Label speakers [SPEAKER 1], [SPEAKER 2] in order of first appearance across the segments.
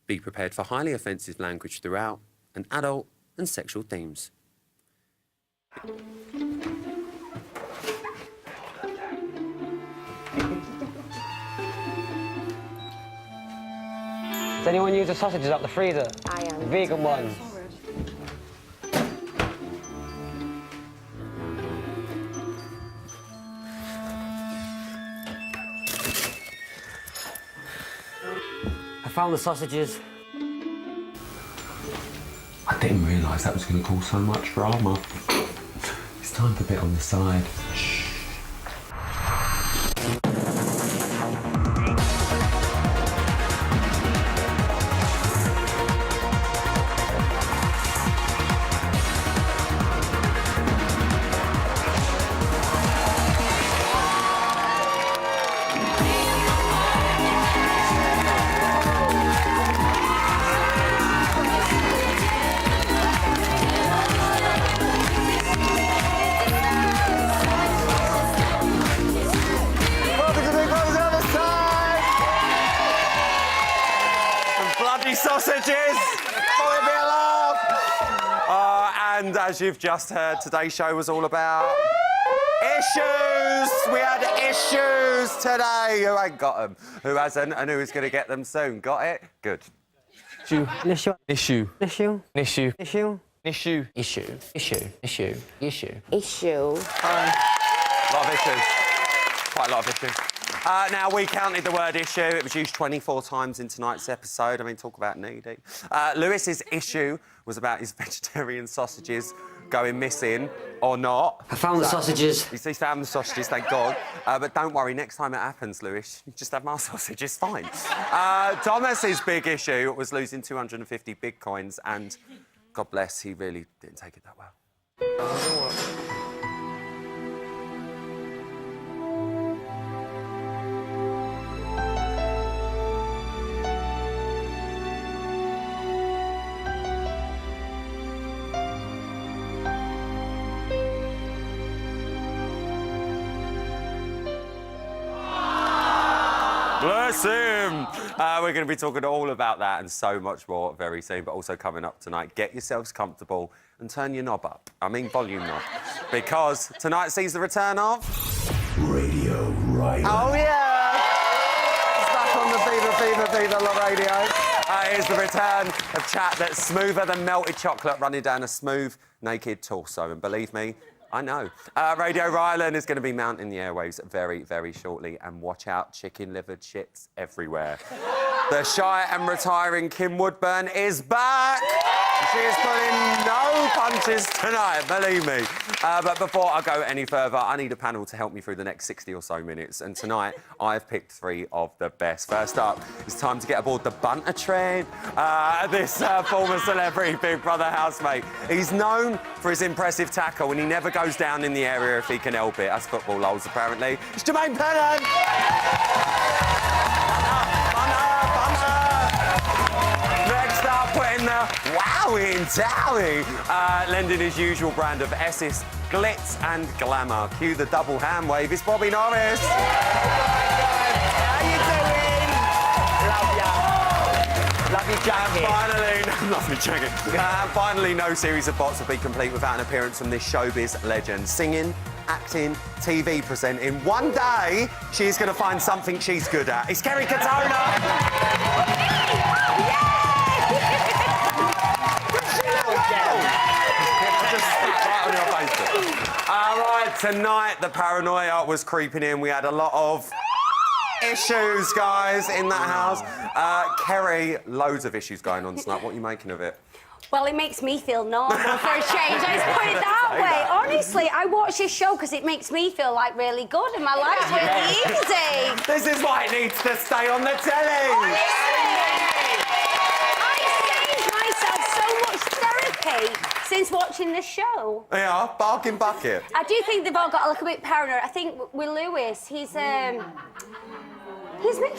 [SPEAKER 1] Be prepared for highly offensive language throughout and adult and sexual themes.
[SPEAKER 2] Does anyone use the sausages out the freezer?
[SPEAKER 3] I am.
[SPEAKER 2] The vegan ones. I found the sausages.
[SPEAKER 1] I didn't realise that was going to cause so much drama. It's time for a bit on the side. Shh. Sausages! For a bit of love! And as you've just heard, today's show was all about issues! We had issues today! Who ain't got them? Who hasn't? And who is going to get them soon? Got it? Good.
[SPEAKER 2] Issue. Issue.
[SPEAKER 4] Issue.
[SPEAKER 2] Issue.
[SPEAKER 4] Issue.
[SPEAKER 2] Issue.
[SPEAKER 4] Issue.
[SPEAKER 2] Issue. Issue. Issue. Issue.
[SPEAKER 3] Issue.
[SPEAKER 1] A lot of issues. Quite a lot of issues. Now, we counted the word issue. It was used 24 times in tonight's episode. I mean, talk about needy. Lewis's issue was about his vegetarian sausages going missing or not.
[SPEAKER 2] I found the sausages.
[SPEAKER 1] He found the sausages, thank God. But don't worry, next time it happens, Lewis, you just have more sausages, fine. Thomas's big issue was losing 250 Bitcoins, and God bless, he really didn't take it that well. Bless him! We're going to be talking all about that and so much more very soon, but also coming up tonight. Get yourselves comfortable and turn your knob up. I mean volume knob. Because tonight sees the return of...
[SPEAKER 5] Radio Ryland.
[SPEAKER 1] Oh, yeah! It's back on the Viva Love Radio. Here's the return of chat that's smoother than melted chocolate running down a smooth, naked torso. And believe me, I know. Radio Ryland is going to be mounting the airwaves very, very shortly. And watch out, chicken-livered shits everywhere. The shy and retiring Kim Woodburn is back! She is pulling no punches tonight, believe me. But before I go any further, I need a panel to help me through the next 60 or so minutes. And tonight, I've picked 3 of the best. First up, it's time to get aboard the bunter train. This former celebrity Big Brother housemate. He's known for his impressive tackle, and he never goes down in the area if he can help it. That's football lols, apparently. It's Jermaine Pennant! Next up, putting the wowie in towie, lending his usual brand of Essex glitz and glamour. Cue the double hand wave. It's Bobby Norris.
[SPEAKER 2] How you doing? Love ya. Love you, Jackie.
[SPEAKER 1] Finally, lovely jacket. Finally, no series of bots would be complete without an appearance from this showbiz legend. Singing, acting, TV presenting. One day, she's going to find something she's good at. It's Kerry Katona. All right, tonight the paranoia was creeping in. We had a lot of issues, guys, in that house. Kerry, loads of issues going on tonight. What are you making of it?
[SPEAKER 6] Well, it makes me feel normal for a change. I just put it that way. Honestly, I watch this show because it makes me feel like really good and my life's really easy.
[SPEAKER 1] This is why it needs to stay on the telly.
[SPEAKER 6] Honestly, I saved myself so much therapy since watching this show.
[SPEAKER 1] Yeah, bargain bucket.
[SPEAKER 6] I do think they've all got a little bit paranoid. I think with Lewis, he's making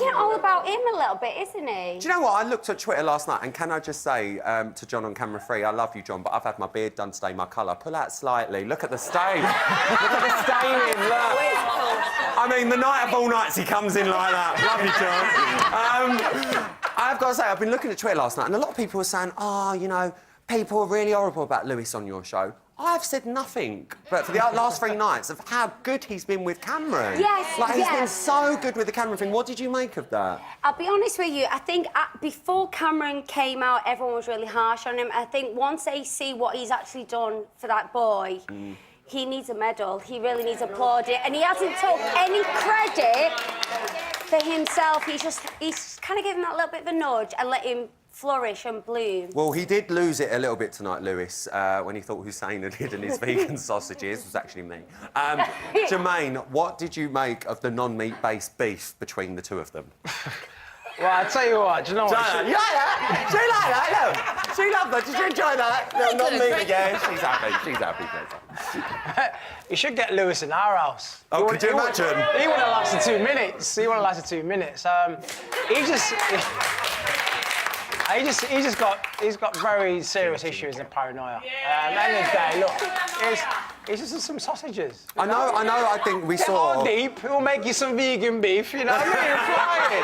[SPEAKER 6] it all about him a little bit, isn't he?
[SPEAKER 1] Do you know what? I looked at Twitter last night, and can I just say to John on camera 3, I love you, John, but I've had my beard done today, my colour. Pull out slightly. Look at the stain. Look at the staining. Look. I mean, the night of all nights, he comes in like that. Love you, John. I've got to say, I've been looking at Twitter last night, and a lot of people were saying, oh, you know, people are really horrible about Lewis on your show. I've said nothing, but for the last 3 nights of how good he's been with Cameron.
[SPEAKER 6] Yes,
[SPEAKER 1] like, he's been
[SPEAKER 6] yes.
[SPEAKER 1] so good with the Cameron thing. What did you make of that?
[SPEAKER 6] I'll be honest with you, I think before Cameron came out, everyone was really harsh on him. I think once they see what he's actually done for that boy, he needs a medal. He really needs applauded. And he hasn't took any credit for himself. He's kind of given that little bit of a nudge and let him flourish and bloom.
[SPEAKER 1] Well, he did lose it a little bit tonight, Lewis, when he thought Hussein had hidden his vegan sausages. It was actually me. Jermaine, what did you make of the non-meat-based beef between the two of them?
[SPEAKER 2] Well, I'll tell you what, do you know what?
[SPEAKER 1] You like that? She liked that, look. She loved that. Did you enjoy that? No, non-meat again. She's happy. She's happy.
[SPEAKER 2] You should get Lewis in our house.
[SPEAKER 1] Oh, could you imagine?
[SPEAKER 2] He would have lasted 2 minutes. He would have lasted 2 minutes. He's got very serious issues and paranoia. At the end of the day, look, it's just some sausages.
[SPEAKER 1] I know. I think we saw.
[SPEAKER 2] Get more deep. We'll make you some vegan beef. You know what I mean?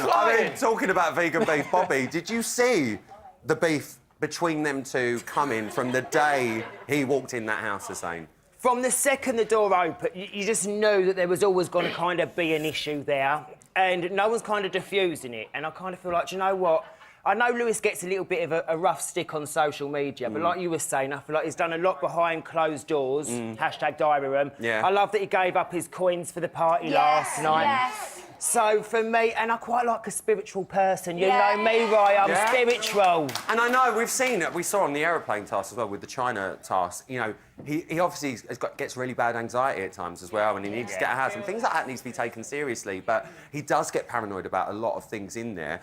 [SPEAKER 2] Flying.
[SPEAKER 1] I mean, talking about vegan beef, Bobby, did you see the beef between them two coming from the day he walked in that house, Hussein?
[SPEAKER 3] From the second the door opened, you just knew that there was always going to kind of be an issue there, and no one's kind of diffusing it. And I kind of feel like, do you know what? I know Lewis gets a little bit of a rough stick on social media, but like you were saying, I feel like he's done a lot behind closed doors, hashtag diary room.
[SPEAKER 1] Yeah.
[SPEAKER 3] I love that he gave up his coins for the party last night.
[SPEAKER 6] Yes.
[SPEAKER 3] So for me, and I quite like a spiritual person, you know me, Ryan, I'm spiritual.
[SPEAKER 1] And I know we've seen it. We saw on the aeroplane task as well with the China task. You know, he obviously gets really bad anxiety at times as well, and he needs to get a house, and things like that needs to be taken seriously. But he does get paranoid about a lot of things in there.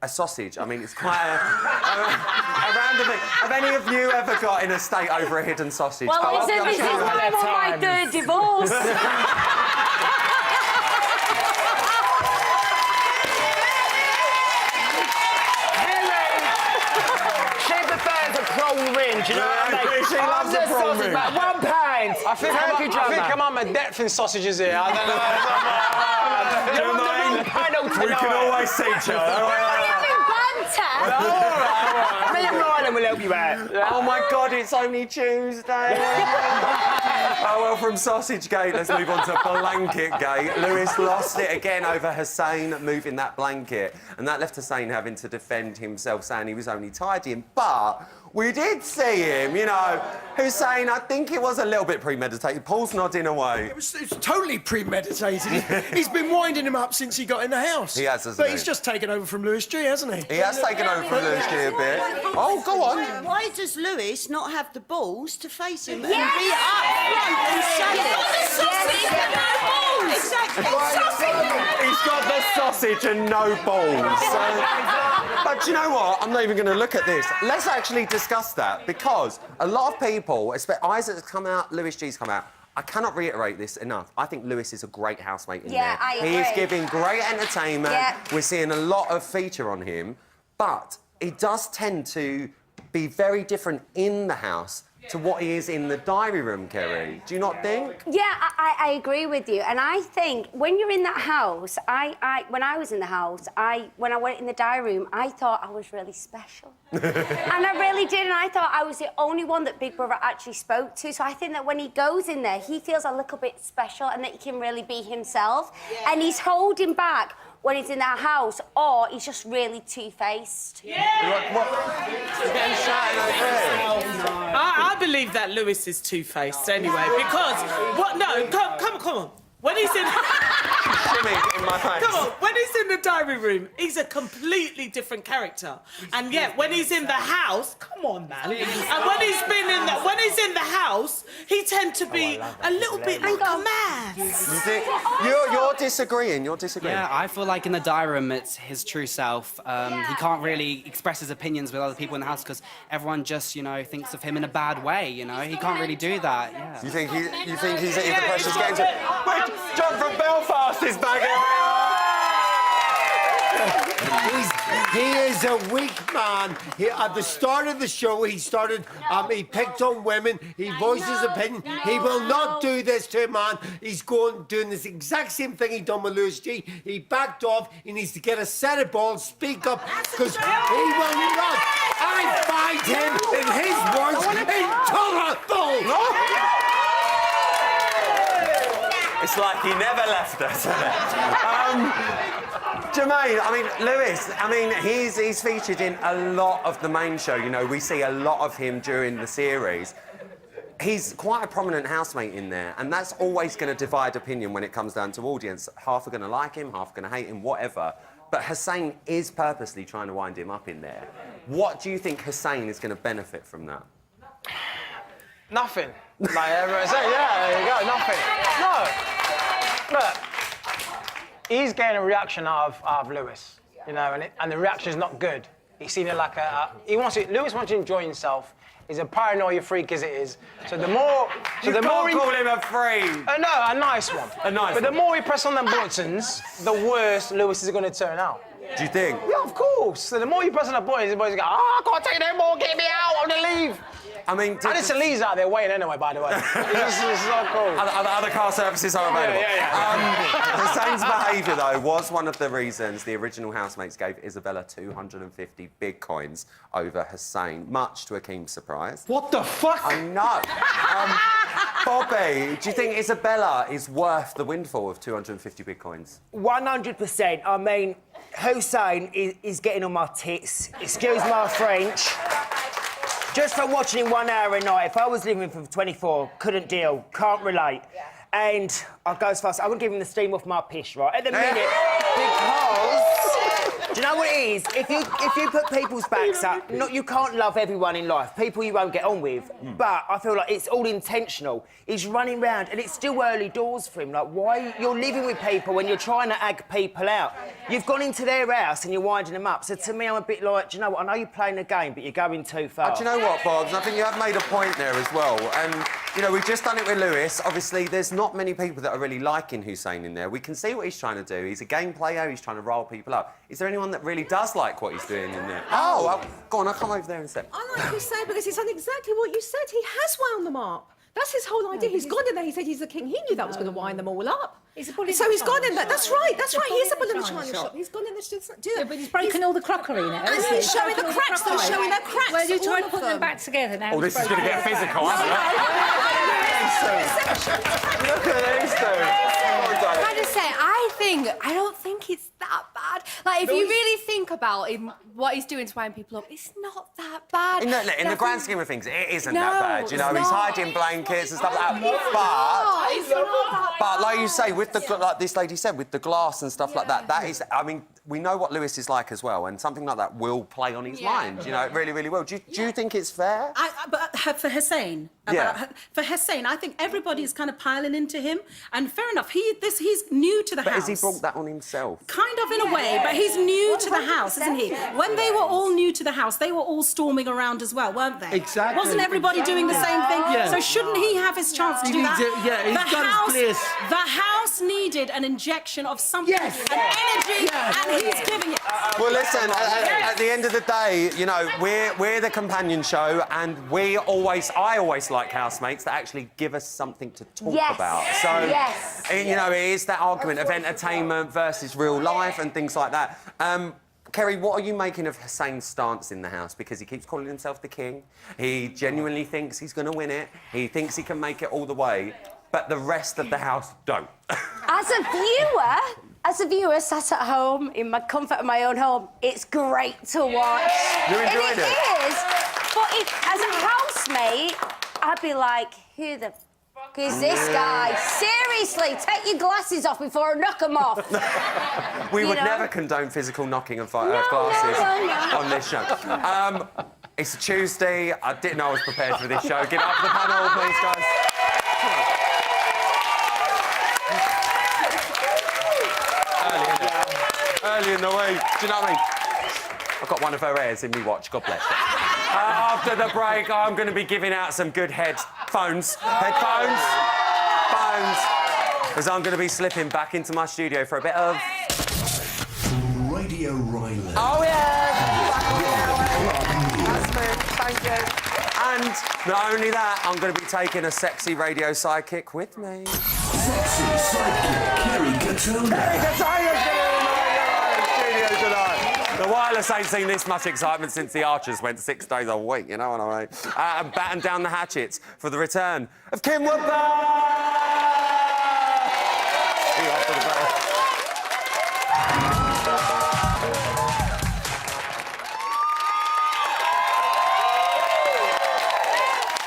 [SPEAKER 1] A sausage, I mean, it's quite a random thing. Have any of you ever got in a state over a hidden sausage?
[SPEAKER 6] Well, this is why I'm on my third divorce.
[SPEAKER 3] She prefers a prawn ring, do you know what I mean?
[SPEAKER 1] She loves a prawn ring.
[SPEAKER 3] £1.
[SPEAKER 2] I think I'm on my depth in sausages here. I don't know.
[SPEAKER 1] We can always see each other.
[SPEAKER 3] Me and Ryan will help you out.
[SPEAKER 1] Oh my God, it's only Tuesday. Oh well, from Sausage Gate, let's move on to Blanket Gate. Lewis lost it again over Hussein moving that blanket, and that left Hussein having to defend himself, saying he was only tidying. But we did see him, you know. Hussein, I think it was a little bit premeditated. Paul's nodding away.
[SPEAKER 4] It's totally premeditated. He's been winding him up since he got in the house.
[SPEAKER 1] He has, hasn't
[SPEAKER 4] But
[SPEAKER 1] he?
[SPEAKER 4] he's just taken over from Lewis G, hasn't he?
[SPEAKER 1] He has taken over from Lewis G a bit. Oh, go on.
[SPEAKER 7] Why does Lewis not have the balls to face him
[SPEAKER 6] Yes.
[SPEAKER 7] and be up front and say it? Exactly.
[SPEAKER 1] He's got the sausage and no balls. But do you know what? I'm not even going to look at this. Let's actually discuss that, because a lot of people, especially Isaac's come out, Lewis G's come out. I cannot reiterate this enough. I think Lewis is a great housemate in there.
[SPEAKER 6] I agree.
[SPEAKER 1] He is giving great entertainment.
[SPEAKER 6] Yeah.
[SPEAKER 1] We're seeing a lot of feature on him, but he does tend to be very different in the house to what he is in the diary room, Kerry. Do you not think?
[SPEAKER 6] Yeah, I agree with you. And I think when you're in that house, when I was in the house, when I went in the diary room, I thought I was really special. And I really did, and I thought I was the only one that Big Brother actually spoke to. So I think that when he goes in there, he feels a little bit special and that he can really be himself. Yeah. And he's holding back when he's in that house, or he's just really two-faced.
[SPEAKER 8] I believe that Lewis is two-faced anyway, because come on. When he's in
[SPEAKER 1] Shimmy in my face.
[SPEAKER 8] Come on, when he's in the diary room, he's a completely different character. And yet when he's in the house, come on man. And when he's in the house, he tends to be a little bit like a man.
[SPEAKER 1] You think you're disagreeing? You're disagreeing.
[SPEAKER 9] Yeah, I feel like in the diary room, it's his true self. He can't really express his opinions with other people in the house because everyone just, you know, thinks of him in a bad way. You know, he can't really do that. Yeah.
[SPEAKER 1] You think he's the pressure's getting to? Wait, John from Belfast is back.
[SPEAKER 10] He is a weak man. At the start of the show, he picked on women. He voiced his opinion. He will not do this to a man. He's doing this exact same thing he done with Lewis G. He backed off. He needs to get a set of balls, speak up, because he will not. I find him, in his words, intolerable.
[SPEAKER 1] It's like he never left us, isn't it? Jermaine, I mean, Lewis, I mean, he's featured in a lot of the main show. You know, we see a lot of him during the series. He's quite a prominent housemate in there, and that's always going to divide opinion when it comes down to audience. Half are going to like him, half are going to hate him, whatever. But Hussein is purposely trying to wind him up in there. What do you think Hussein is going to benefit from that?
[SPEAKER 2] Nothing. Like everyone said, yeah, there you go, nothing. No. Look, he's getting a reaction out of Lewis, you know, and the reaction is not good. He's seen it like Lewis wants to enjoy himself. He's a paranoia freak as it is. So the more...
[SPEAKER 1] You can't call him a freak.
[SPEAKER 2] No, a nice one.
[SPEAKER 1] A nice one.
[SPEAKER 2] But the more we press on them buttons, the worse Lewis is going to turn out.
[SPEAKER 1] Do you think?
[SPEAKER 2] Yeah, of course. So the more you press on the buttons, the boys go, I can't take no more, get me out, I want to leave.
[SPEAKER 1] I mean...
[SPEAKER 2] Addison Lee's out there waiting anyway, by the way. This is so cool.
[SPEAKER 1] Other car services are available.
[SPEAKER 2] Yeah.
[SPEAKER 1] Hussein's behaviour, though, was one of the reasons the original housemates gave Isabella 250 big coins over Hussein, much to Akeem's surprise.
[SPEAKER 4] What the fuck?
[SPEAKER 1] I know. Bobby, do you think Isabella is worth the windfall of 250 big coins?
[SPEAKER 3] 100%. I mean, Hussein is getting on my tits. Excuse my French. Just for watching him 1 hour a night, if I was living with him for 24, couldn't deal, can't relate. And I'll go as fast, I would give him the steam off my piss, right? At the minute, because... Do you know what it is? If you put people's backs up, you can't love everyone in life. People you won't get on with. But I feel like it's all intentional. He's running round, and it's still early doors for him. Like, why you're living with people when you're trying to ag people out? You've gone into their house and you're winding them up. So to me, I'm a bit like, do you know what? I know you're playing a game, but you're going too far.
[SPEAKER 1] Do you know what, Bobs? I think you have made a point there as well. And, you know, we've just done it with Lewis. Obviously, there's not many people that are really liking Hussein in there. We can see what he's trying to do. He's a game player. He's trying to rile people up. Is there anyone that really does like what he's doing in there? Oh, well, go on, I'll come over there in a sec.
[SPEAKER 7] I like Hussein because he's done exactly what you said. He has wound them up. That's his whole idea. He's gone in there. He said he's the king. He knew that was going to wind them all up.
[SPEAKER 11] He's a bully.
[SPEAKER 7] So he's gone in there. That's right. That's right. He is a bully in the china shop. He's gone in there to do it.
[SPEAKER 11] But he's broken all the crockery in it.
[SPEAKER 7] And he's showing the cracks. They're showing their cracks.
[SPEAKER 11] Well, you try to put them back together now.
[SPEAKER 1] Oh, this is going to get physical, isn't it? Look at these two.
[SPEAKER 12] Can I just say, I don't think it's that bad. Like, if you really think about him, what he's doing to wind people up, it's not that bad.
[SPEAKER 1] In the grand scheme of things, it isn't that bad. You know, he's hiding blankets and stuff like that. But like you say, with the like this lady said, with the glass and stuff like that, that is. I mean, we know what Lewis is like as well, and something like that will play on his mind. You know, it really, really will. Do you think it's fair?
[SPEAKER 11] But for Hussein, for Hussein, I think everybody is kind of piling into him, and fair enough. He's new to the house.
[SPEAKER 1] But has he brought that on himself?
[SPEAKER 11] Kind of in a way, but he's new to the house, isn't he? When they were all new to the house, they were all storming around as well, weren't they?
[SPEAKER 4] Exactly.
[SPEAKER 11] Wasn't everybody doing the same thing?
[SPEAKER 4] Yeah.
[SPEAKER 11] So shouldn't he have his chance to do that?
[SPEAKER 4] He's got his place.
[SPEAKER 11] The house needed an injection of something, an energy, and he's giving it.
[SPEAKER 1] Well, listen, at the end of the day, you know, we're the companion show, and I always like housemates that actually give us something to talk about. So, you know, it is that argument of entertainment versus real life and things like that. Kerry, what are you making of Hussein's stance in the house? Because he keeps calling himself the king. He genuinely thinks he's going to win it. He thinks he can make it all the way. But the rest of the house don't.
[SPEAKER 6] As a viewer sat at home in my comfort of my own home, it's great to watch.
[SPEAKER 1] You enjoyed it?
[SPEAKER 6] It is. But as a housemate, I'd be like, who the fuck is this guy? Seriously, take your glasses off before I knock them off.
[SPEAKER 1] We would never condone physical knocking of glasses on this show. It's a Tuesday. I didn't know I was prepared for this show. Give it up to the panel, please, guys. Early in the week. Do you know what I mean? I've got one of her ears in me watch. God bless her. After the break, I'm going to be giving out some good headphones. Because I'm going to be slipping back into my studio for a bit of...
[SPEAKER 5] Radio Riley.
[SPEAKER 1] Oh, yeah! And not only that, I'm going to be taking a sexy radio sidekick with me.
[SPEAKER 5] Sexy sidekick Kerry Katona.
[SPEAKER 1] Studio tonight. The Wireless ain't seen this much excitement since the Archers went 6 days a week, you know what I mean? And batten down the hatchets for the return of Kim Woodburn!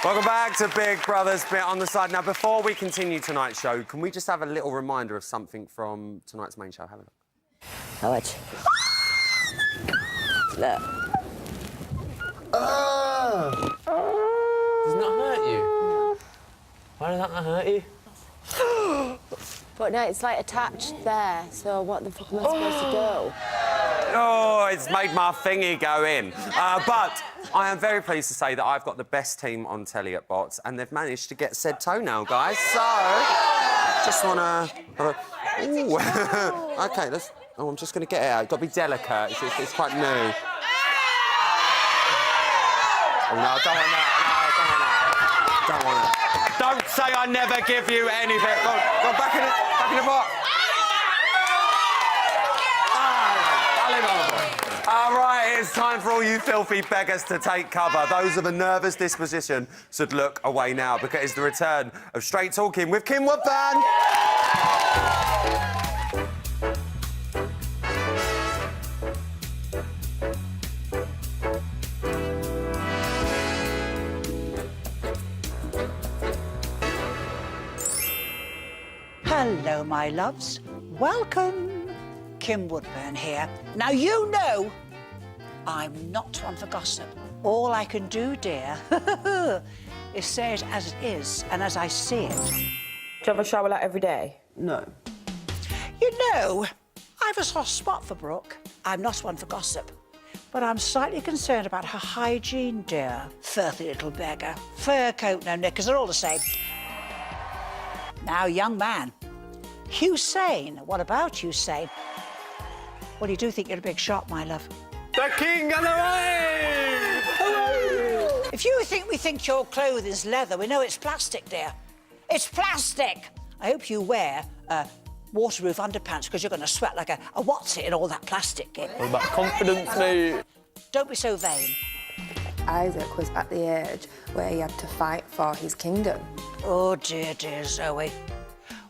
[SPEAKER 1] Welcome back to Big Brother's Bit on the Side. Now, before we continue tonight's show, can we just have a little reminder of something from tonight's main show? Have a look.
[SPEAKER 13] How much? Look.
[SPEAKER 14] Doesn't that hurt you? No. Why does that not hurt you?
[SPEAKER 13] But no, it's like attached there, so what the fuck am I supposed to do?
[SPEAKER 1] Oh, it's made my thingy go in. But I am very pleased to say that I've got the best team on telly at Bots, and they've managed to get said toenail, guys. So, just want to... Ooh. OK, let's... Oh, I'm just going to get it out. It's got to be delicate. It's quite new. Oh, no, I don't want that. No, I don't want that. Don't say I never give you anything. Go back in the box. All right, it's time for all you filthy beggars to take cover. Those of a nervous disposition should look away now, because it's the return of Straight Talking with Kim Woodburn.
[SPEAKER 15] Hello, my loves. Welcome. Kim Woodburn here. Now, you know I'm not one for gossip. All I can do, dear, is say it as it is and as I see it.
[SPEAKER 16] Do you have a shower like every day?
[SPEAKER 15] No. You know, I've a soft spot for Brooke. I'm not one for gossip. But I'm slightly concerned about her hygiene, dear. Filthy little beggar. Fur coat, no knickers, they're all the same. Now, young man. Hussein, what about Hussein? Well, you do think you're a big shot, my love.
[SPEAKER 14] The king and the rain!
[SPEAKER 15] If you think we think your clothing's leather, we know it's plastic, dear. It's plastic! I hope you wear waterproof underpants, because you're going to sweat like a what's it in all that plastic kit.
[SPEAKER 14] What about confidence, mate?
[SPEAKER 15] Don't be so vain.
[SPEAKER 16] Isaac was at the age where he had to fight for his kingdom.
[SPEAKER 15] Oh, dear, dear Zoe.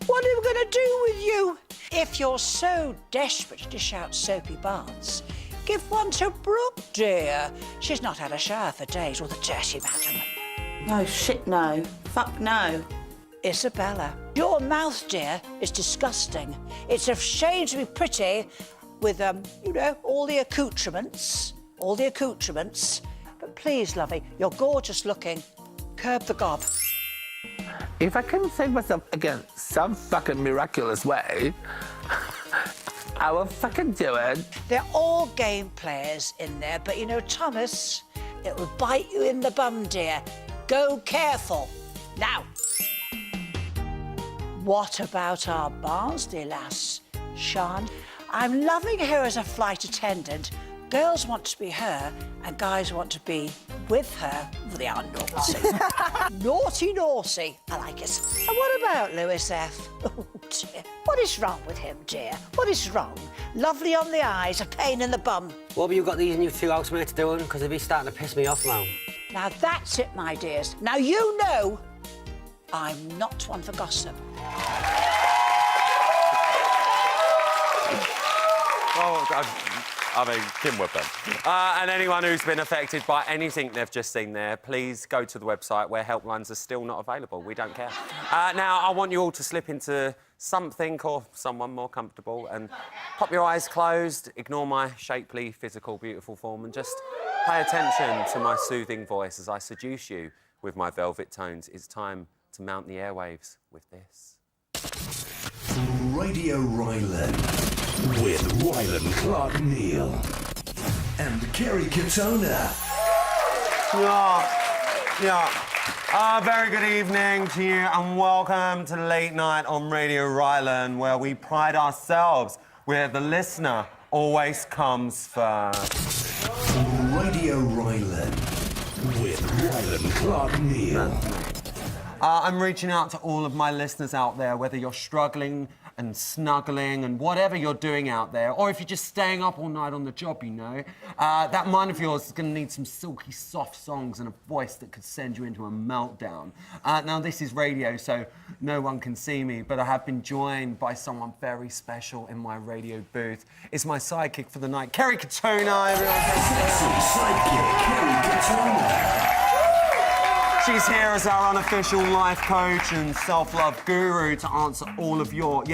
[SPEAKER 15] What are we going to do with you? If you're so desperate to dish out soapy baths, give one to Brooke, dear. She's not had a shower for days, or the dirty madam.
[SPEAKER 17] No, shit, no. Fuck, no.
[SPEAKER 15] Isabella, your mouth, dear, is disgusting. It's a shame to be pretty with, you know, all the accoutrements. But please, lovey, you're gorgeous looking. Curb the gob.
[SPEAKER 14] If I can save myself again some fucking miraculous way, I will fucking do it.
[SPEAKER 15] They're all game players in there, but you know, Thomas, it will bite you in the bum, dear. Go careful. Now, what about our Barnsley lass, Sian? I'm loving her as a flight attendant. Girls want to be her, and guys want to be with her. They are naughty. Naughty, naughty. I like it. And what about Lewis F? Oh, dear. What is wrong with him, dear? What is wrong? Lovely on the eyes, a pain in the bum.
[SPEAKER 18] What have you got these new two housemates doing? Because they'll be starting to piss me off now.
[SPEAKER 15] Now, that's it, my dears. Now, you know I'm not one for gossip.
[SPEAKER 1] I mean, Kim Woodburn. And anyone who's been affected by anything they've just seen there, please go to the website where helplines are still not available. We don't care. Now, I want you all to slip into something or someone more comfortable and pop your eyes closed, ignore my shapely, physical, beautiful form, and just pay attention to my soothing voice as I seduce you with my velvet tones. It's time to mount the airwaves with this.
[SPEAKER 5] Radio Ryland with Ryland Clark Neal and Kerry Katona.
[SPEAKER 1] Very good evening to you and welcome to Late Night on Radio Ryland, where we pride ourselves where the listener always comes first.
[SPEAKER 5] Radio Ryland with Ryland Clark Neal.
[SPEAKER 1] I'm reaching out to all of my listeners out there, whether you're struggling and snuggling and whatever you're doing out there, or if you're just staying up all night on the job, you know. That mind of yours is going to need some silky, soft songs and a voice that could send you into a meltdown. Now, this is radio, so no one can see me, but I have been joined by someone very special in my radio booth. It's my sidekick for the night, Kerry Katona, everyone.
[SPEAKER 5] Sexy sidekick, Kerry Katona.
[SPEAKER 1] She's here as our unofficial life coach and self-love guru to answer all of your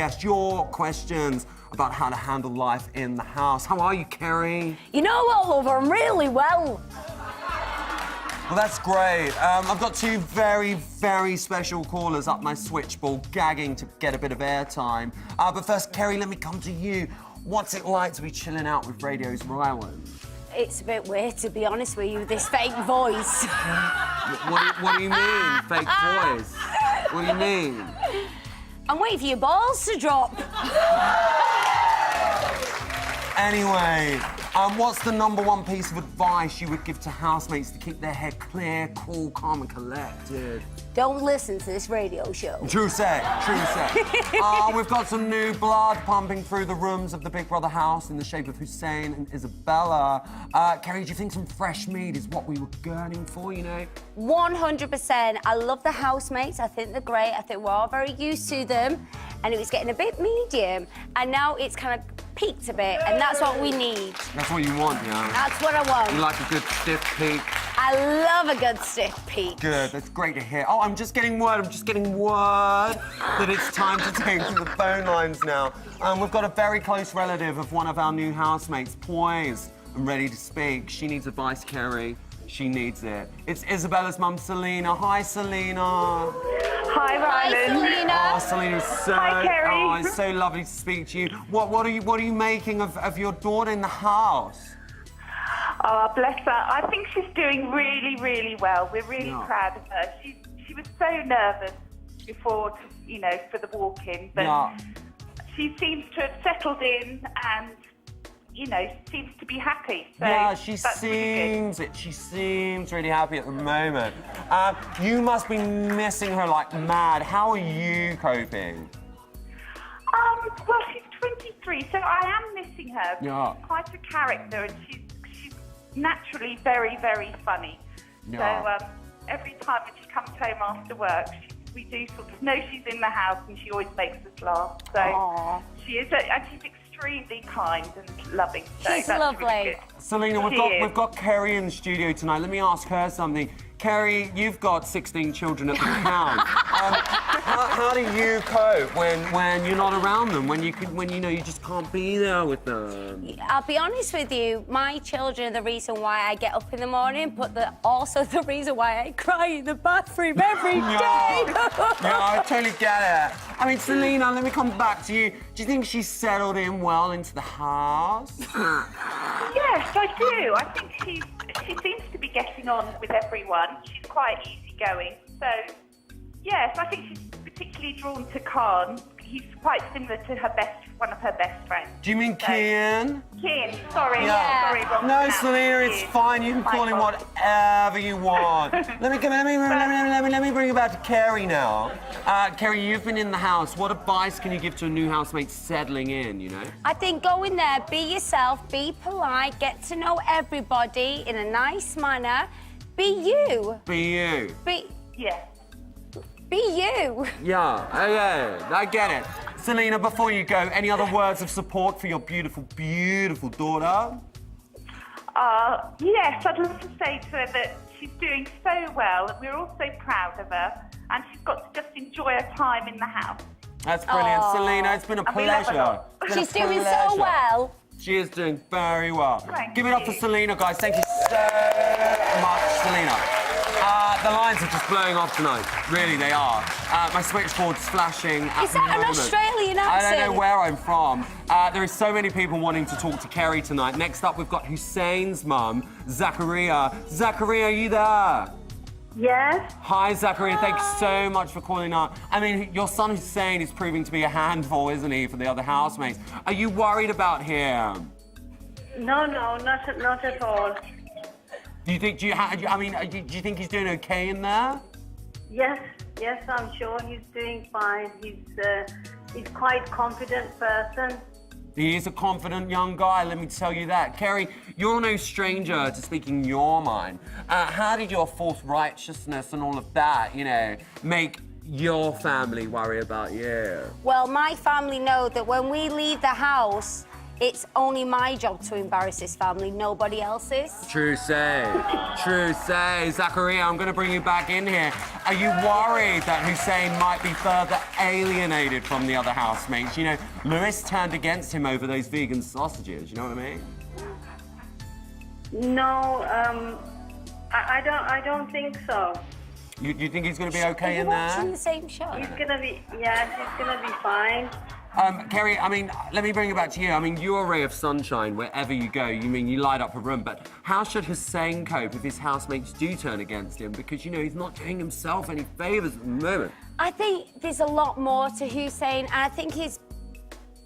[SPEAKER 1] questions about how to handle life in the house. How are you, Kerry?
[SPEAKER 6] You know what, love? I'm really well.
[SPEAKER 1] Well, that's great. I've got two very, very special callers up my switchboard, gagging to get a bit of airtime. But first, Kerry, let me come to you. What's it like to be chilling out with Radio's Ryland?
[SPEAKER 6] It's a bit weird, to be honest with you, this fake voice.
[SPEAKER 1] What do you mean, fake voice? What do you mean?
[SPEAKER 6] I'm waiting for your balls to drop.
[SPEAKER 1] Anyway, what's the #1 piece of advice you would give to housemates to keep their head clear, cool, calm and collected?
[SPEAKER 6] Don't listen to this radio show.
[SPEAKER 1] True say, true say. We've got some new blood pumping through the rooms of the Big Brother house in the shape of Hussein and Isabella. Kerry, do you think some fresh meat is what we were gurning for, you know?
[SPEAKER 6] 100%. I love the housemates. I think they're great. I think we're all very used to them. And it was getting a bit medium. And now it's kind of peaked a bit. And that's what we need.
[SPEAKER 1] That's what you want, yeah?
[SPEAKER 6] That's what I want.
[SPEAKER 1] You like a good stiff peak?
[SPEAKER 6] I love a good stiff peak.
[SPEAKER 1] Good, that's great to hear. Oh, I'm just getting word that it's time to take to the phone lines now. We've got a very close relative of one of our new housemates, poised and ready to speak. She needs advice, Kerry. She needs it. It's Isabella's mum, Selena. Hi, Selena.
[SPEAKER 19] Hi, Ryland.
[SPEAKER 6] Hi, Selena.
[SPEAKER 1] Oh, Selena,
[SPEAKER 19] Hi, Kerry.
[SPEAKER 1] Oh, it's so lovely to speak to you. What are you making of your daughter in the house?
[SPEAKER 19] Oh, bless her. I think she's doing really, really well. We're really proud of her. She was so nervous before, for the walk-in, but she seems to have settled in and, seems to be happy. So
[SPEAKER 1] yeah, she
[SPEAKER 19] really
[SPEAKER 1] seems really happy at the moment. You must be missing her like mad. How are you coping?
[SPEAKER 19] Well, she's 23, so I am missing her.
[SPEAKER 1] Yeah.
[SPEAKER 19] She's quite a character, and she's naturally very, very funny.
[SPEAKER 1] Yeah.
[SPEAKER 19] So every time when she comes home after work, we do sort of know she's in the house, and she always makes us laugh. So
[SPEAKER 6] Aww.
[SPEAKER 19] she is, and she's extremely kind and loving. So
[SPEAKER 6] She's
[SPEAKER 19] that's
[SPEAKER 6] lovely.
[SPEAKER 19] Really good.
[SPEAKER 1] Selena, we've got Kerry in the studio tonight. Let me ask her something. Kerry, you've got 16 children at the count. How do you cope when you're not around them? When you just can't be there with them?
[SPEAKER 6] I'll be honest with you, my children are the reason why I get up in the morning, but they're also the reason why I cry in the bathroom every day.
[SPEAKER 1] Yeah, I totally get it. I mean, Selena, let me come back to you. Do you think she's settled in well into the house?
[SPEAKER 19] Yes, I do. I think she seems to be getting on with everyone. She's quite easygoing. So, yes, I think she's particularly drawn to Khan. He's quite similar to one of her best friends.
[SPEAKER 1] Do you mean Kian?
[SPEAKER 19] Kian, sorry.
[SPEAKER 1] Yeah.
[SPEAKER 19] Sorry, wrong
[SPEAKER 1] No,
[SPEAKER 19] pronounce.
[SPEAKER 1] Selena, it's fine. You can call him whatever you want. let me bring you back to Kerry now. Kerry, you've been in the house. What advice can you give to a new housemate settling in, you know?
[SPEAKER 6] I think go in there, be yourself, be polite, get to know everybody in a nice manner. Be you.
[SPEAKER 1] Be you.
[SPEAKER 19] Yeah.
[SPEAKER 6] Be you.
[SPEAKER 1] Yeah, I get it. Selena, before you go, any other words of support for your beautiful, beautiful daughter?
[SPEAKER 19] Yes, I'd love to say to her that she's doing so well, and we're all so proud of her, and she's got to just enjoy her time in the house.
[SPEAKER 1] That's brilliant.
[SPEAKER 6] Aww.
[SPEAKER 1] Selena, it's been a
[SPEAKER 19] And we love her
[SPEAKER 1] pleasure.
[SPEAKER 19] lot.
[SPEAKER 1] It's been a
[SPEAKER 6] She's doing so
[SPEAKER 1] pleasure.
[SPEAKER 6] well.
[SPEAKER 1] She is doing very well.
[SPEAKER 19] Thank
[SPEAKER 1] Give it up for Selena, guys. Thank you so much, Selena. The lines are just blowing off tonight. Really, they are. My switchboard's flashing at
[SPEAKER 6] Is
[SPEAKER 1] the
[SPEAKER 6] that an
[SPEAKER 1] moment.
[SPEAKER 6] Australian
[SPEAKER 1] I
[SPEAKER 6] accent?
[SPEAKER 1] don't know where I'm from. There are so many people wanting to talk to Kerry tonight. Next up, we've got Hussein's mum, Zachariah. Zachariah, are you there?
[SPEAKER 19] Yes.
[SPEAKER 1] Hi, Zachariah. Thank you so much for calling up. I mean, your son Hussein is proving to be a handful, isn't he, for the other housemates? Are you worried about him?
[SPEAKER 19] No, not at all.
[SPEAKER 1] Do you think? Do you think he's doing okay in there?
[SPEAKER 20] Yes, I'm sure he's doing fine. He's quite confident person.
[SPEAKER 1] He is a confident young guy, let me tell you that. Kerry, you're no stranger to speaking your mind. How did your forthrighteousness and all of that, make your family worry about you?
[SPEAKER 6] Well, my family know that when we leave the house, it's only my job to embarrass this family, nobody else's.
[SPEAKER 1] True say. Zachariah, I'm going to bring you back in here. Are you worried that Hussein might be further alienated from the other housemates? Lewis turned against him over those vegan sausages, you know what I mean?
[SPEAKER 20] No, I don't think so.
[SPEAKER 1] You think he's going to be okay in there?
[SPEAKER 6] Are you watching the same show?
[SPEAKER 20] He's gonna be fine.
[SPEAKER 1] Kerry, let me bring it back to you. You're a ray of sunshine wherever you go. You light up a room. But how should Hussein cope if his housemates do turn against him? Because, he's not doing himself any favours at the moment.
[SPEAKER 6] I think there's a lot more to Hussein, and I think he's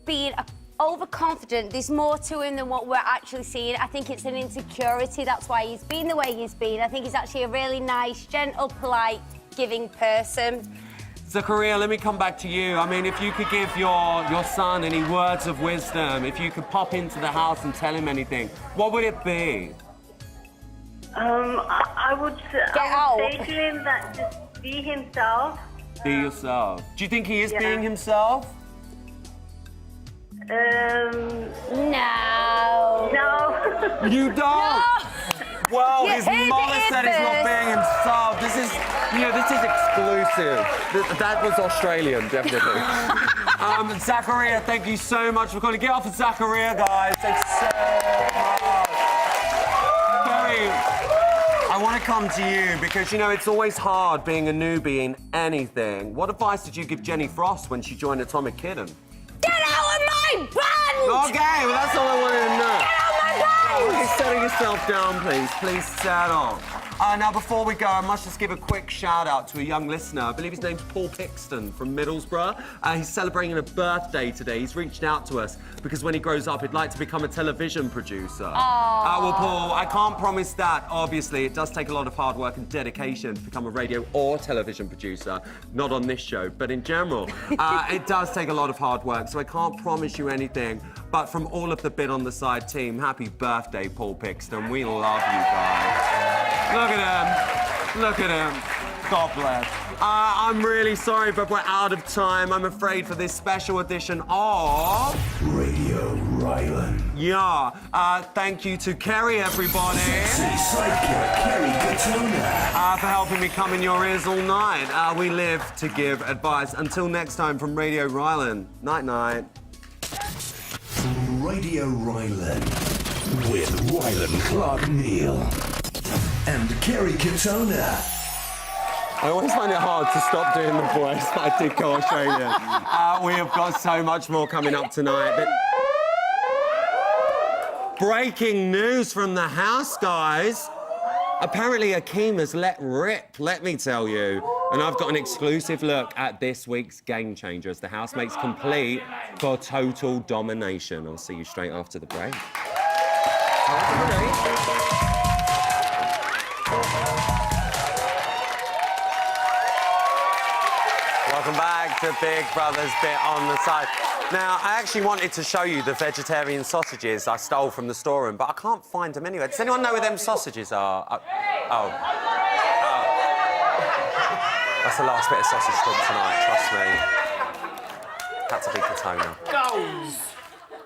[SPEAKER 6] being overconfident. There's more to him than what we're actually seeing. I think it's an insecurity. That's why he's been the way he's been. I think he's actually a really nice, gentle, polite, giving person.
[SPEAKER 1] Zachariah, let me come back to you. If you could give your son any words of wisdom, if you could pop into the house and tell him anything, what would it be?
[SPEAKER 20] I would say to him that just be himself.
[SPEAKER 1] Be yourself. Do you think he is being himself?
[SPEAKER 6] No.
[SPEAKER 20] No.
[SPEAKER 1] You don't?
[SPEAKER 6] No.
[SPEAKER 1] Well,
[SPEAKER 6] You
[SPEAKER 1] his
[SPEAKER 6] heard
[SPEAKER 1] mother
[SPEAKER 6] it
[SPEAKER 1] said he's not
[SPEAKER 6] first.
[SPEAKER 1] being himself. This is exclusive. That was Australian, definitely. Zachariah, thank you so much for calling. Get off of Zachariah, guys. Thanks so much. Kerry, I want to come to you because, it's always hard being a newbie in anything. What advice did you give Jenny Frost when she joined Atomic Kitten?
[SPEAKER 6] Get out of my band!
[SPEAKER 1] Okay, well, that's all I wanted to know.
[SPEAKER 6] Get out of my band!
[SPEAKER 1] Okay, settle yourself down, please. Please settle. Now, before we go, I must just give a quick shout-out to a young listener. I believe his name's Paul Pixton from Middlesbrough. He's celebrating a birthday today. He's reached out to us because when he grows up, he'd like to become a television producer. Well, Paul, I can't promise that. Obviously, it does take a lot of hard work and dedication to become a radio or television producer. Not on this show, but in general. It does take a lot of hard work, so I can't promise you anything. But from all of the Bit on the Side team, happy birthday, Paul Pixton. We love you guys. Look at him. God bless. I'm really sorry, but we're out of time, I'm afraid, for this special edition of...
[SPEAKER 5] Radio Ryland.
[SPEAKER 1] Yeah. Thank you to Kerry, everybody.
[SPEAKER 5] Sexy sidekick, Kerry Katona.
[SPEAKER 1] For helping me come in your ears all night. We live to give advice. Until next time from Radio Ryland. Night-night.
[SPEAKER 5] Radio Ryland. With Ryland Clark Neal. And Kerry Katona.
[SPEAKER 1] I always find it hard to stop doing the voice, but I did go Australian. We have got so much more coming up tonight. But... breaking news from the house, guys. Apparently, Akeem has let rip, let me tell you. And I've got an exclusive look at this week's Game Changer as the housemates complete for total domination. I'll see you straight after the break. Welcome back to Big Brother's Bit on the Side. Now, I actually wanted to show you the vegetarian sausages I stole from the storeroom, but I can't find them anywhere. Does anyone know where them sausages are? Oh. That's the last bit of sausage talk tonight, trust me. That's a big Katona.
[SPEAKER 4] Goals!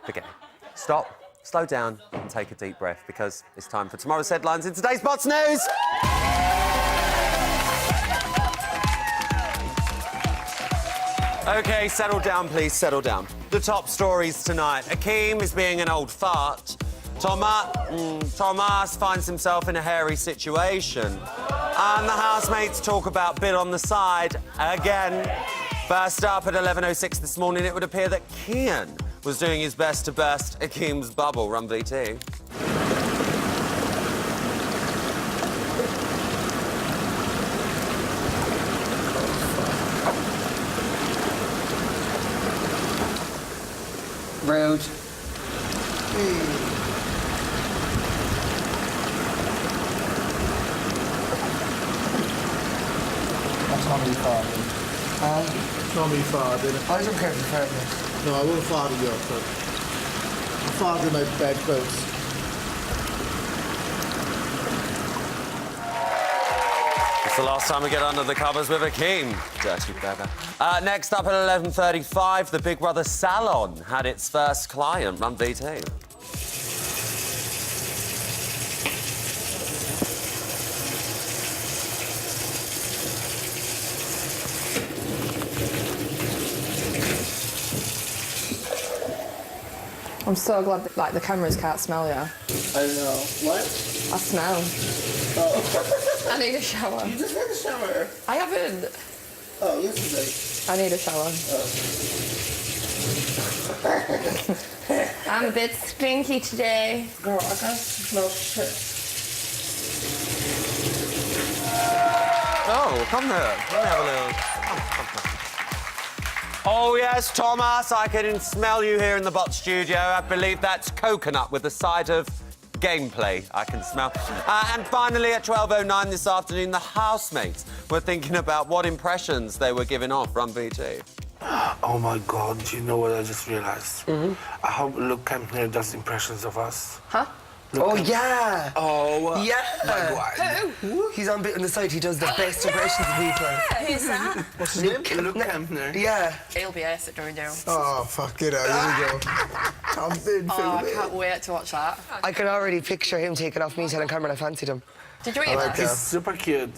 [SPEAKER 1] Forget it. Stop, slow down, and take a deep breath, because it's time for tomorrow's headlines in today's Bots News. OK, settle down, please, settle down. The top stories tonight. Akeem is being an old fart. Thomas finds himself in a hairy situation. And the housemates talk about Bit on the Side again. First up at 11:06 this morning, it would appear that Kian was doing his best to burst Akeem's bubble. Run VT.
[SPEAKER 21] Rude. Tommy Farden. Tommy Farden. I don't care for Farden. No, I won't farden you up, but I'll farden out bedclothes.
[SPEAKER 1] It's the last time we get under the covers with Akeem. Dirty beggar. Next up at 11:35, the Big Brother salon had its first client. Run VT.
[SPEAKER 16] I'm so glad that, like, the cameras can't smell you.
[SPEAKER 21] I know. What?
[SPEAKER 16] I smell.
[SPEAKER 21] Oh.
[SPEAKER 16] I need a shower.
[SPEAKER 21] You just had a shower?
[SPEAKER 16] I haven't.
[SPEAKER 21] Oh, yesterday.
[SPEAKER 16] I need a shower. I'm a bit stinky today.
[SPEAKER 21] Girl, I can't smell shit.
[SPEAKER 1] Oh, come here. Let me have a little... Oh, yes, Thomas, I can smell you here in the bot studio. I believe that's coconut with a side of gameplay I can smell. And finally, at 12:09 this afternoon, the housemates were thinking about what impressions they were giving off. Run VT.
[SPEAKER 14] Oh, my God, do you know what I just realised? I hope Luke Kempner does impressions of us.
[SPEAKER 16] Huh?
[SPEAKER 22] Yeah!
[SPEAKER 14] Oh,
[SPEAKER 22] yeah!
[SPEAKER 14] my God.
[SPEAKER 22] Who? He's on Bit on the Side. He does the best impressions of people.
[SPEAKER 12] Who's that?
[SPEAKER 14] What's his name? Luke Kempner.
[SPEAKER 22] Yeah.
[SPEAKER 12] He'll be ace at doing down.
[SPEAKER 21] Oh, fuck it out. Here we go. I'm been
[SPEAKER 12] Oh, I can't wait to watch that.
[SPEAKER 22] I can already picture him taking off me telling Cameron I fancied him.
[SPEAKER 12] Did you eat that?
[SPEAKER 14] He's super cute.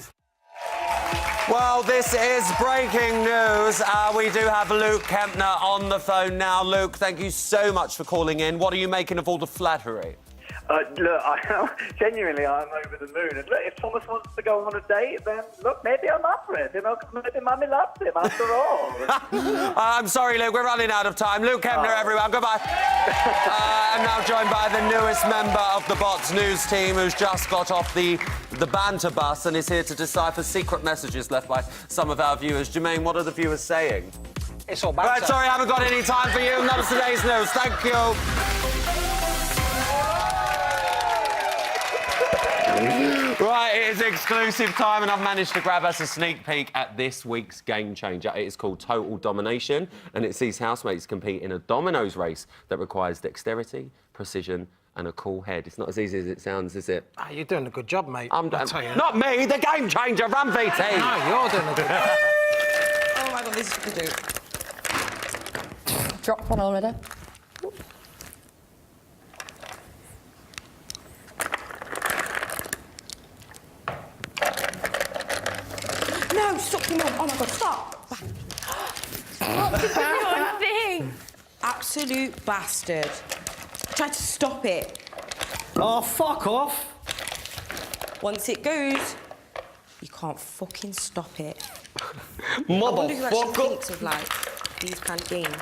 [SPEAKER 1] Well, this is breaking news. We do have Luke Kempner on the phone now. Luke, thank you so much for calling in. What are you making of all the flattery?
[SPEAKER 23] Look, genuinely, I'm over the moon. And look, if Thomas wants to go on a date, then look, maybe I'm up for it. You know, maybe Mummy loves him after all.
[SPEAKER 1] I'm sorry, Luke, we're running out of time. Luke Kempner, everyone, goodbye. I'm now joined by the newest member of the Bots News team who's just got off the banter bus and is here to decipher secret messages left by some of our viewers. Jermaine, what are the viewers saying?
[SPEAKER 2] It's all banter.
[SPEAKER 1] Right, sorry, I haven't got any time for you. And that was today's news. Thank you. Right, it is exclusive time and I've managed to grab us a sneak peek at this week's Game Changer. It is called Total Domination and it sees housemates compete in a dominoes race that requires dexterity, precision and a cool head. It's not as easy as it sounds, is it?
[SPEAKER 2] Ah, you're doing a good job, mate.
[SPEAKER 1] I'll tell you. Not me, the Game Changer, run VT!
[SPEAKER 2] No, you're doing a good job.
[SPEAKER 16] Oh my God, this is what to do. Drop one already. No, stop him up. Oh my God, stop.
[SPEAKER 7] What thing? Absolute bastard. Try to stop it.
[SPEAKER 18] Oh, fuck off.
[SPEAKER 7] Once it goes, you can't fucking stop it. I wonder who actually thinks of, like, these kind of games.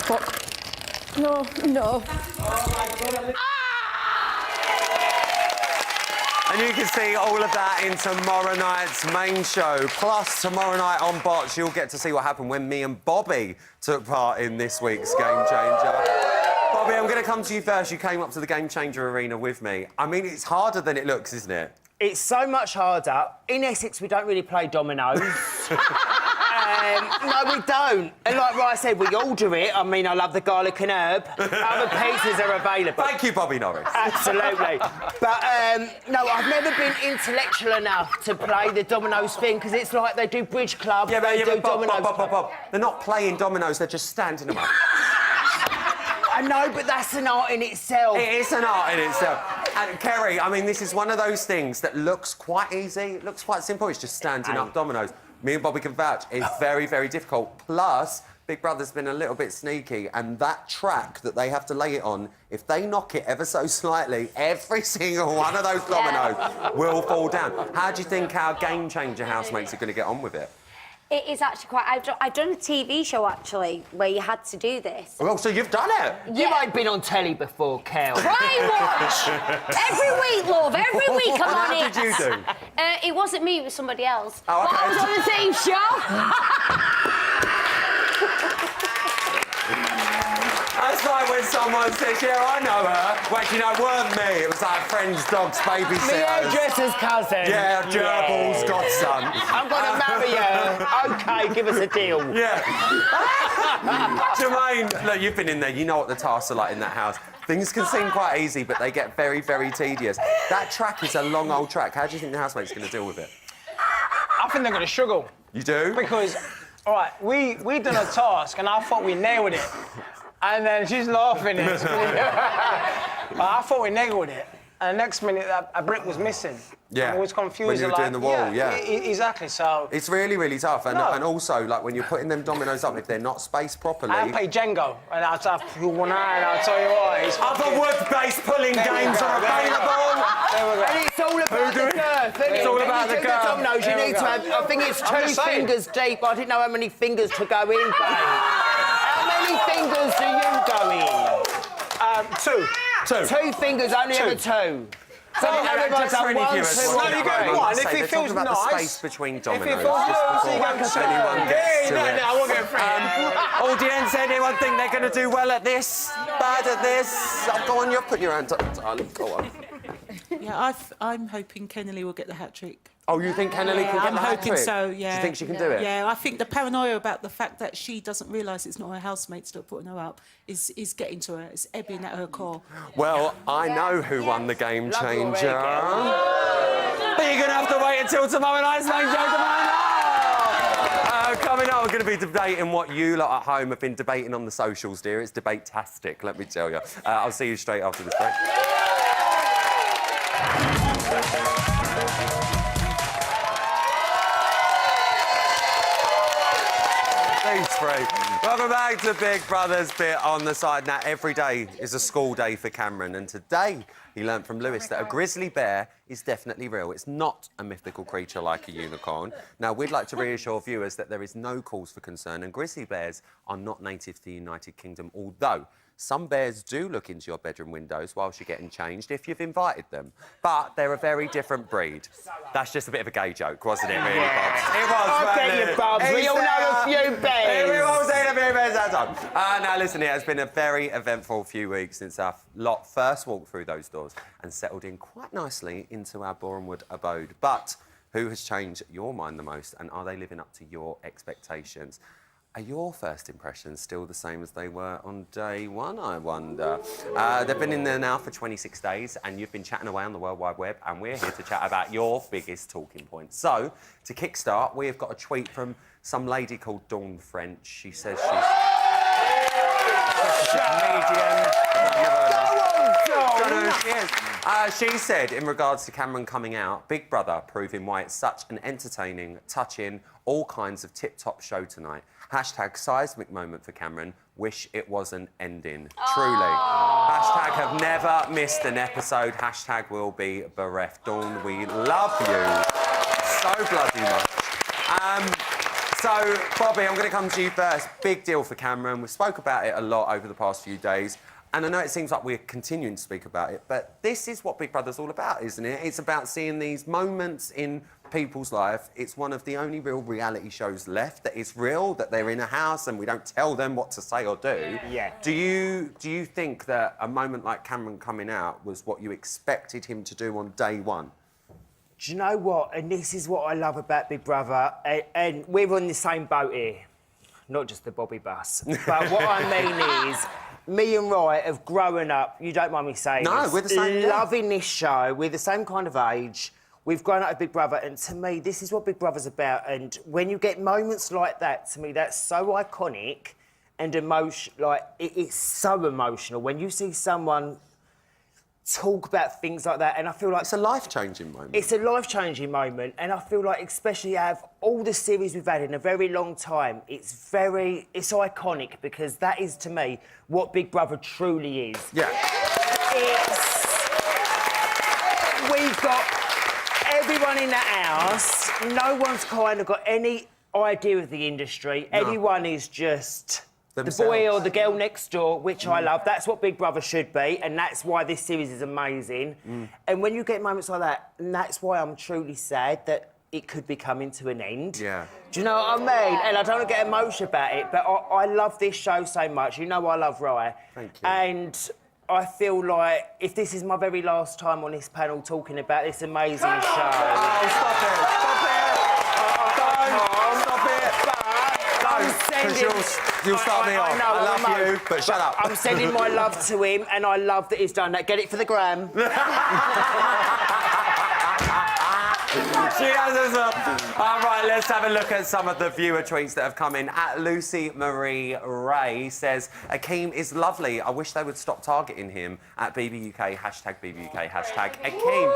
[SPEAKER 16] Fuck. No, no.
[SPEAKER 1] And you can see all of that in tomorrow night's main show. Plus, tomorrow night on Bots, you'll get to see what happened when me and Bobby took part in this week's Game Changer. Bobby, I'm going to come to you first. You came up to the Game Changer arena with me. I mean, it's harder than it looks, isn't it?
[SPEAKER 3] It's so much harder. In Essex, we don't really play dominoes. No, we don't. And like Ryan said, we all do it. I mean, I love the garlic and herb. Other pizzas are available.
[SPEAKER 1] Thank you, Bobby Norris.
[SPEAKER 3] Absolutely. But, no, I've never been intellectual enough to play the dominoes thing, because it's like they do bridge club, they do dominoes.
[SPEAKER 1] Bob. They're not playing dominoes, they're just standing them up.
[SPEAKER 3] I know, but that's an art in itself.
[SPEAKER 1] It is an art in itself. And Kerry, I mean, this is one of those things that looks quite easy, it looks quite simple, it's just standing up dominoes. Me and Bobby can vouch, it's very, very difficult. Plus, Big Brother's been a little bit sneaky, and that track that they have to lay it on, if they knock it ever so slightly, every single one of those dominoes will fall down. How do you think our Game Changer housemates are going to get on with it?
[SPEAKER 6] It is actually quite... I've done a TV show, actually, where you had to do this.
[SPEAKER 1] Oh, so you've done it?
[SPEAKER 3] You ain't been on telly before, Kel.
[SPEAKER 6] Try watch! Every week, love, every week I'm on it.
[SPEAKER 1] How did you do?
[SPEAKER 6] It wasn't me, it was somebody else.
[SPEAKER 1] Oh, okay.
[SPEAKER 6] But I was on the same show.
[SPEAKER 1] That's like when someone says, yeah, I know her. Well, actually, no, it weren't me. It was like a friend's dog's babysitter.
[SPEAKER 3] Me hairdresser's cousin.
[SPEAKER 1] Yeah, gerbil's godson.
[SPEAKER 3] I'm going to marry you. OK, give us a deal.
[SPEAKER 1] Yeah. Jermaine, look, you've been in there. You know what the tasks are like in that house. Things can seem quite easy, but they get very, very tedious. That track is a long old track. How do you think the housemate's going to deal with it?
[SPEAKER 2] I think they're going to struggle.
[SPEAKER 1] You do?
[SPEAKER 2] Because, all right, we done a task and I thought we nailed it. And then she's laughing at us. But I thought we nailed it. And the next minute, a brick was missing.
[SPEAKER 1] Yeah.
[SPEAKER 2] I was confused.
[SPEAKER 1] When you were doing the wall, yeah.
[SPEAKER 2] Exactly, so...
[SPEAKER 1] It's really, really tough. And also, like, when you're putting them dominoes up, if they're not spaced properly...
[SPEAKER 2] I play Jenga, and I'll tell you one eye, and I'll tell you what, it's...
[SPEAKER 1] Other wood-based pulling games are available.
[SPEAKER 3] And it's all about the girth, isn't it?
[SPEAKER 1] It's all about the
[SPEAKER 3] When you do
[SPEAKER 1] girth.
[SPEAKER 3] dominoes, you need to have... I think it's 2 fingers deep. I didn't know how many fingers to go in, babe. How many fingers do you go in?
[SPEAKER 2] 2.
[SPEAKER 3] 2 fingers, only ever 2. So
[SPEAKER 1] Well, just for any viewers,
[SPEAKER 2] No, you get one if it feels
[SPEAKER 1] about
[SPEAKER 2] nice.
[SPEAKER 1] the space between dominoes.
[SPEAKER 2] If it feels nice, you go
[SPEAKER 1] Just
[SPEAKER 2] two.
[SPEAKER 1] before anyone gets to it.
[SPEAKER 2] I won't go free.
[SPEAKER 1] Audience, anyone think they're going to do well at this? Bad at this? Oh, go on, you put your hand up, darling. Go on.
[SPEAKER 17] Yeah, I'm hoping Kennelly will get the hat-trick.
[SPEAKER 1] Oh, you think Kennelly can get
[SPEAKER 17] I'm
[SPEAKER 1] the hat
[SPEAKER 17] hoping
[SPEAKER 1] trick?
[SPEAKER 17] so, yeah.
[SPEAKER 1] Do you think she can do it?
[SPEAKER 17] Yeah, I think the paranoia about the fact that she doesn't realise it's not her housemates that are putting her up is getting to her. It's ebbing at her core.
[SPEAKER 1] Well, I know who won the game changer. But you're going to have to wait until tomorrow night's main show tomorrow night. Coming up, we're going to be debating what you lot at home have been debating on the socials, dear. It's debate-tastic, let me tell you. I'll see you straight after this break. Welcome back to Big Brother's Bit on the Side. Now, every day is a school day for Cameron, and today he learnt from Lewis that a grizzly bear is definitely real. It's not a mythical creature like a unicorn. Now, we'd like to reassure viewers that there is no cause for concern, and grizzly bears are not native to the United Kingdom, although some bears do look into your bedroom windows whilst you're getting changed if you've invited them. But they're a very different breed. That's just a bit of a gay joke, wasn't it, really, Bobs? It was,
[SPEAKER 3] I
[SPEAKER 1] wasn't
[SPEAKER 3] get you,
[SPEAKER 1] it?
[SPEAKER 3] Bobs. We all know a few bears.
[SPEAKER 1] We all seen a few bears that time. Now, listen, it has been a very eventful few weeks since our lot first walked through those doors and settled in quite nicely into our Bournemouth abode. But who has changed your mind the most, and are they living up to your expectations? Are your first impressions still the same as they were on day one, I wonder? They've been in there now for 26 days, and you've been chatting away on the World Wide Web, and we're here to chat about your biggest talking points. So, to kickstart, we have got a tweet from some lady called Dawn French. She says she's a comedian. Don't know who she is. She said, in regards to Cameron coming out, Big Brother proving why it's such an entertaining, touching, all kinds of tip-top show tonight. Hashtag seismic moment for Cameron. Wish it wasn't ending. Truly. Hashtag have never missed an episode. Hashtag will be bereft. Dawn, we love you so bloody much. So, Bobby, I'm going to come to you first. Big deal for Cameron. We've spoke about it a lot over the past few days. And I know it seems like we're continuing to speak about it, but this is what Big Brother's all about, isn't it? It's about seeing these moments in people's life. It's one of the only real reality shows left that is real, that they're in a house and we don't tell them what to say or do.
[SPEAKER 3] Yeah.
[SPEAKER 1] Do you think that a moment like Cameron coming out was what you expected him to do on day one?
[SPEAKER 3] Do you know what? And this is what I love about Big Brother. And we're on the same boat here. Not just the Bobby bus. But what I mean is, me and Roy have grown up, you don't mind me saying
[SPEAKER 1] No,
[SPEAKER 3] this,
[SPEAKER 1] we're the same,
[SPEAKER 3] loving this show. We're the same kind of age. We've grown up with Big Brother, and to me, this is what Big Brother's about. And when you get moments like that, to me, that's so iconic and it's so emotional. When you see someone talk about things like that, and I feel like...
[SPEAKER 1] It's a life-changing moment.
[SPEAKER 3] It's a life-changing moment, and I feel like, especially out of all the series we've had in a very long time, it's iconic, because that is, to me, what Big Brother truly is.
[SPEAKER 1] Yeah.
[SPEAKER 3] We've got everyone in the house. No one's kind of got any idea of the industry. No. Everyone is just... themselves. The boy or the girl next door, which I love. That's what Big Brother should be, and that's why this series is amazing. And when you get moments like that, and that's why I'm truly sad that it could be coming to an end.
[SPEAKER 1] Yeah.
[SPEAKER 3] Do you know what I mean? And I don't want to get emotional about it, but I love this show so much. You know I love Rye.
[SPEAKER 1] Thank you.
[SPEAKER 3] And I feel like if this is my very last time on this panel talking about this amazing show...
[SPEAKER 1] Oh, stop it! Stop it! Don't! Because you'll start me off. I love you, but shut up.
[SPEAKER 3] I'm sending my love to him, and I love that he's done that. Get it for the gram.
[SPEAKER 1] She has us up. All right, let's have a look at some of the viewer tweets that have come in. At Lucy Marie Ray says, Akeem is lovely. I wish they would stop targeting him. At BBUK, hashtag BBUK, hashtag Akeem.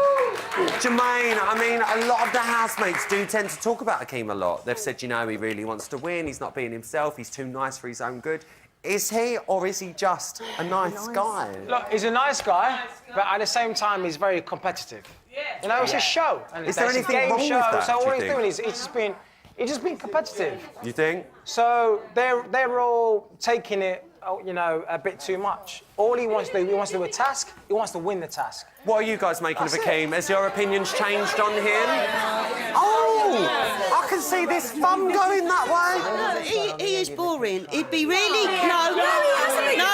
[SPEAKER 1] Jermaine, I mean, a lot of the housemates do tend to talk about Akeem a lot. They've said, you know, he really wants to win. He's not being himself. He's too nice for his own good. Is he, or is he just a nice guy?
[SPEAKER 2] Look, he's a nice guy, but at the same time, he's very competitive. You know, it's a show. And
[SPEAKER 1] Is there
[SPEAKER 2] it's a
[SPEAKER 1] anything
[SPEAKER 2] game
[SPEAKER 1] wrong with
[SPEAKER 2] show,
[SPEAKER 1] that,
[SPEAKER 2] so
[SPEAKER 1] do
[SPEAKER 2] all
[SPEAKER 1] you
[SPEAKER 2] he's
[SPEAKER 1] think?
[SPEAKER 2] doing is he's just being competitive.
[SPEAKER 1] You think?
[SPEAKER 2] So they're all taking it, you know, a bit too much. All he wants to do, he wants to do a task. He wants to win the task.
[SPEAKER 1] What are you guys making
[SPEAKER 2] That's
[SPEAKER 1] of Akeem? Has your opinions changed on him? I can see this fun going that way.
[SPEAKER 8] He is boring. He'd be really... No,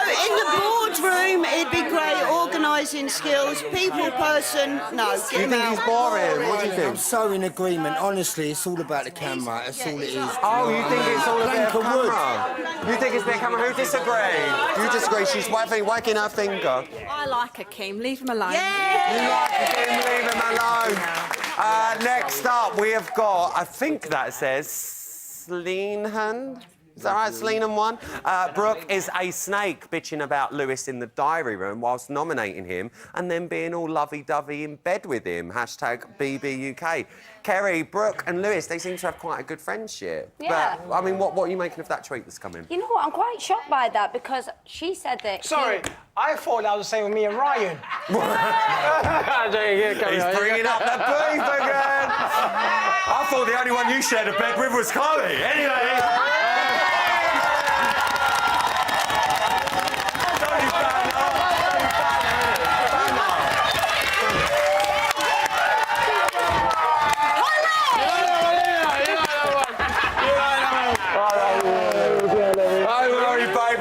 [SPEAKER 8] in the boardroom, he'd be great. Organising skills, people person, no.
[SPEAKER 1] You think he's boring? What do you think?
[SPEAKER 21] I'm so in agreement. Honestly, it's all about the camera. That's all it is.
[SPEAKER 1] Oh, you think it's all a bit of camera? You think it's a bit of camera? Who disagree? You disagree? She's wagging her finger.
[SPEAKER 9] I like Akeem. Leave him alone.
[SPEAKER 1] You like Akeem? Leave him alone. Next up, we have got, I think that says Sleenhan. Is that right, Sleenhan one? Brooke is a snake bitching about Lewis in the diary room whilst nominating him and then being all lovey-dovey in bed with him. Hashtag BBUK. Kerry, Brooke and Lewis, they seem to have quite a good friendship.
[SPEAKER 6] Yeah.
[SPEAKER 1] But, I mean, what are you making of that tweet that's come in?
[SPEAKER 6] You know what? I'm quite shocked by that because she said that.
[SPEAKER 2] Sorry, I thought that was the same with me and Ryan.
[SPEAKER 1] He's bringing up the beef again. I thought the only one you shared a bed with was Chloe. Anyway.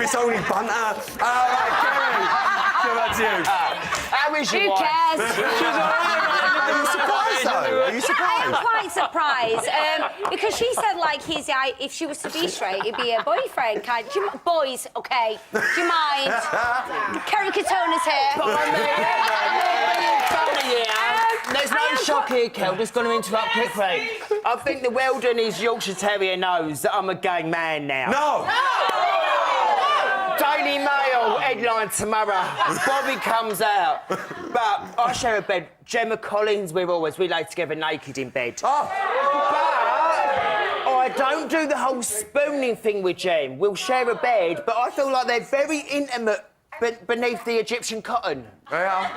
[SPEAKER 1] It's only banter. Right, Kerry, come back to you.
[SPEAKER 2] How is your
[SPEAKER 6] Who
[SPEAKER 2] wife?
[SPEAKER 6] cares?
[SPEAKER 1] Are you surprised, though? Are you surprised?
[SPEAKER 6] I am quite surprised because she said, like, if she was to be straight, he'd be a boyfriend. Boys, OK, do you mind? Kerry Katona's here.
[SPEAKER 3] There's no shock here, Kel. Just going to interrupt quickly. I think the Weldon is Yorkshire Terrier knows that I'm a gay man now.
[SPEAKER 1] No!
[SPEAKER 3] Daily Mail headline tomorrow. Bobby comes out. But I share a bed. Gemma Collins, we lay together naked in bed.
[SPEAKER 1] Oh.
[SPEAKER 3] But I don't do the whole spooning thing with Gem. We'll share a bed, but I feel like they're very intimate beneath the Egyptian cotton.
[SPEAKER 1] Yeah.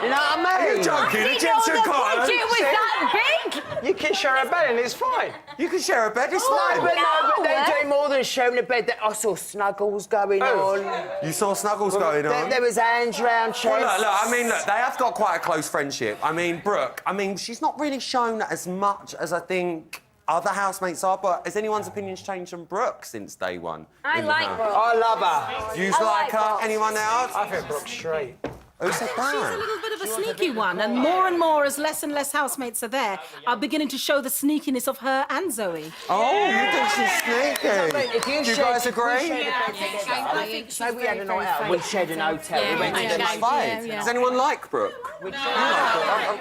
[SPEAKER 3] You know what I mean?
[SPEAKER 1] Are you joking? Egyptian cotton?
[SPEAKER 6] It was that big.
[SPEAKER 2] You can share a bed and it's fine.
[SPEAKER 1] You can share a bed, it's
[SPEAKER 3] No,
[SPEAKER 1] fine.
[SPEAKER 3] but they're doing more than sharing a bed. I saw snuggles going on.
[SPEAKER 1] You saw snuggles going on?
[SPEAKER 3] There was hands round chests.
[SPEAKER 1] Well, look, they have got quite a close friendship. I mean, Brooke, she's not really shown as much as I think other housemates are, but has anyone's opinions changed on Brooke since day one?
[SPEAKER 6] I like Brooke.
[SPEAKER 3] I love her.
[SPEAKER 1] Do you like her? Anyone else?
[SPEAKER 2] I think Brooke's straight.
[SPEAKER 1] Who said that?
[SPEAKER 11] She's a little bit of a sneaky one, and more as less and less housemates are there, are beginning to show the sneakiness of her and Zoe.
[SPEAKER 1] Oh, you think she's sneaky? Do you guys agree?
[SPEAKER 3] I think so. We had a night out. We shared an hotel.
[SPEAKER 6] Yeah,
[SPEAKER 3] we went to the
[SPEAKER 1] Fine. Does anyone like Brooke? You like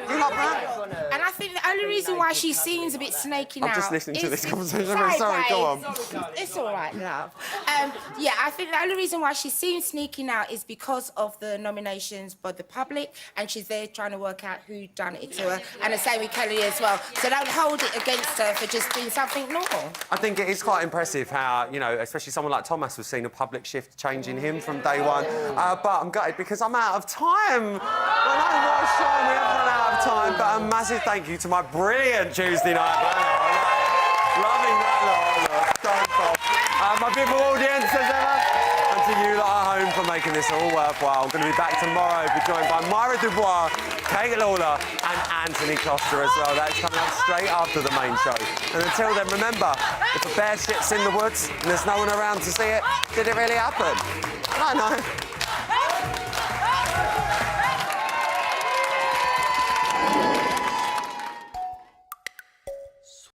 [SPEAKER 1] Brooke?
[SPEAKER 9] And I think the only reason why she seems a bit snaky now...
[SPEAKER 1] I'm just listening to this conversation.
[SPEAKER 9] Sorry,
[SPEAKER 1] Sorry, go on.
[SPEAKER 9] It's all right, love. Yeah, I think the only reason why she seems sneaky now is because of the nominations by the public, and she's there trying to work out who done it to her, and the same with Kelly as well. So don't hold it against her for just being something normal.
[SPEAKER 1] I think it is quite impressive how, you know, especially someone like Thomas was seeing a public shift changing him from day one. But I'm gutted because I'm out of time. I know what a shame we have run out of time, but a massive thank you to my brilliant Tuesday night panel. Loving that lot. My beautiful audience, as ever. And to you lot at home for making this all worthwhile. I'm going to be back tomorrow, be joined by Myra Dubois Kate Lawler and Anthony Costa as well. That's coming up straight after the main show. And until then, remember, if a bear shits in the woods and there's no one around to see it, did it really happen? I don't know.